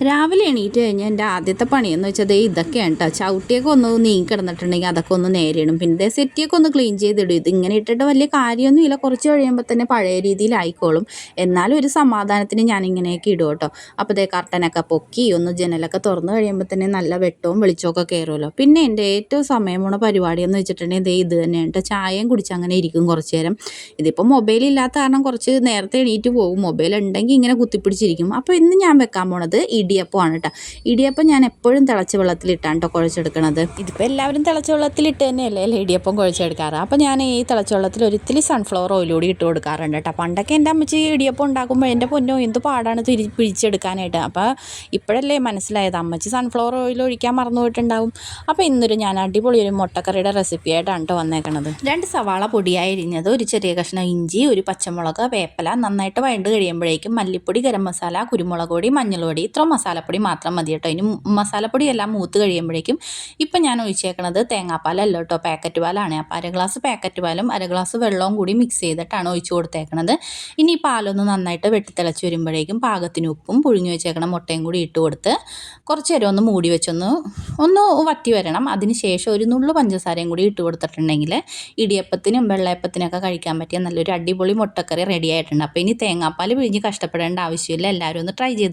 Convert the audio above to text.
രാവിലെ എണീറ്റ് കഴിഞ്ഞാൽ എൻ്റെ ആദ്യത്തെ പണിയെന്ന് വെച്ചാൽ ദേ ഇതൊക്കെയാണ് കേട്ടോ. ചവിട്ടിയൊക്കെ ഒന്ന് നീങ്ങി കിടന്നിട്ടുണ്ടെങ്കിൽ അതൊക്കെ ഒന്ന് നേരിടും. പിന്നെ ദേ സെറ്റിയൊക്കെ ഒന്ന് ക്ലീൻ ചെയ്തിടും. ഇത് ഇങ്ങനെ ഇട്ടിട്ട് വലിയ കാര്യമൊന്നുമില്ല, കുറച്ച് കഴിയുമ്പോൾ തന്നെ പഴയ രീതിയിലായിക്കോളും. എന്നാലും ഒരു സമാധാനത്തിന് ഞാനിങ്ങനെയൊക്കെ ഇടും കേട്ടോ. അപ്പോൾ ദേ കർട്ടനൊക്കെ പൊക്കി ഒന്ന് ജനലൊക്കെ തുറന്ന് കഴിയുമ്പോൾ തന്നെ നല്ല വെട്ടവും വെളിച്ചമൊക്കെ കയറുമല്ലോ. പിന്നെ എൻ്റെ ഏറ്റവും സമയമുള്ള പരിപാടിയെന്ന് വെച്ചിട്ടുണ്ടെങ്കിൽ ദേ ഇത് തന്നെയാണ് കേട്ടോ. ചായയും കുടിച്ച് അങ്ങനെ ഇരിക്കും കുറച്ച് നേരം. ഇതിപ്പോൾ മൊബൈലില്ലാത്ത കാരണം കുറച്ച് നേരത്തെ എണീറ്റ് പോകും. മൊബൈൽ ഉണ്ടെങ്കിൽ ഇങ്ങനെ കുത്തിപ്പിടിച്ചിരിക്കും. അപ്പോൾ ഇന്ന് ഞാൻ വെക്കാൻ പോണത് ഇടിയപ്പമാണ് കേട്ടോ. ഇടിയപ്പം ഞാൻ എപ്പോഴും തിളച്ച വെള്ളത്തിലിട്ടാണ് കേട്ടോ കുഴച്ചെടുക്കണത്. ഇതിപ്പോൾ എല്ലാവരും തിളച്ച വെള്ളത്തിലിട്ട് തന്നെയല്ലേ ഇടിയപ്പം കുഴച്ചെടുക്കാറ്. അപ്പോൾ ഞാൻ ഈ തിളച്ച വെള്ളത്തിൽ ഒരിത്തിരി സൺഫ്ലവർ ഓയിൽ കൂടി ഇട്ട് കൊടുക്കാറുണ്ട് കേട്ടോ. പണ്ടൊക്കെ എൻ്റെ അമ്മച്ചി ഇടിയപ്പം ഉണ്ടാക്കുമ്പോൾ എൻ്റെ പൊന്നോ എന്ത് പാടാണ് പിഴിച്ചെടുക്കാനായിട്ട്. അപ്പോൾ ഇപ്പോഴല്ലേ മനസ്സിലായത്, അമ്മച്ചി സൺഫ്ലവർ ഓയിൽ ഒഴിക്കാൻ മറന്നു പോയിട്ടുണ്ടാവും. അപ്പോൾ ഇന്നൊരു ഞാൻ അടിപൊളി ഒരു മുട്ടക്കറിയുടെ റെസിപ്പി ആയിട്ടാണ് കേട്ടോ വന്നേക്കണത്. 2 സവാള പൊടിയായി അരിഞ്ഞത്, ഒരു ചെറിയ കഷ്ണം ഇഞ്ചി, ഒരു പച്ചമുളക്, വേപ്പില നന്നായിട്ട് വഴണ്ട് കഴിയുമ്പോഴേക്കും മല്ലിപ്പൊടി, ഗരം മസാല, കുരുമുളക് പൊടി, മഞ്ഞൾപ്പൊടി, ഇത്ര മസാലപ്പൊടി മാത്രം മതി കേട്ടോ. ഇനി മസാലപ്പൊടി എല്ലാം മൂത്ത് കഴിയുമ്പോഴേക്കും ഇപ്പം ഞാൻ ഒഴിച്ചേക്കണത് തേങ്ങാപ്പാലല്ല കേട്ടോ, പാക്കറ്റ് പാലാണ്. അപ്പോൾ 1 ഗ്ലാസ് പാക്കറ്റ് പാലും 1 ഗ്ലാസ് വെള്ളവും കൂടി മിക്സ് ചെയ്തിട്ടാണ് ഒഴിച്ചു കൊടുത്തേക്കണത്. ഇനി ഈ പാലൊന്ന് നന്നായിട്ട് വെട്ടിത്തിളച്ച് വരുമ്പോഴേക്കും പാകത്തിന് ഉപ്പും പുഴുങ്ങി വെച്ചേക്കണം മുട്ടയും കൂടി ഇട്ട് കൊടുത്ത് കുറച്ച് നേരം ഒന്ന് മൂടി വെച്ചൊന്ന് വറ്റി വരണം. അതിന് ശേഷം ഒരു നുള്ളു പഞ്ചസാരയും കൂടി ഇട്ട് കൊടുത്തിട്ടുണ്ടെങ്കിൽ ഇടിയപ്പത്തിനും വെള്ളയപ്പത്തിനൊക്കെ കഴിക്കാൻ പറ്റിയ നല്ലൊരു അടിപൊളി മുട്ടക്കറി റെഡി ആയിട്ടുണ്ട്. അപ്പോൾ ഇനി തേങ്ങാപ്പാൽ പിഴിഞ്ഞ് കഷ്ടപ്പെടേണ്ട ആവശ്യമില്ല. എല്ലാവരും ഒന്ന് ട്രൈ ചെയ്തു.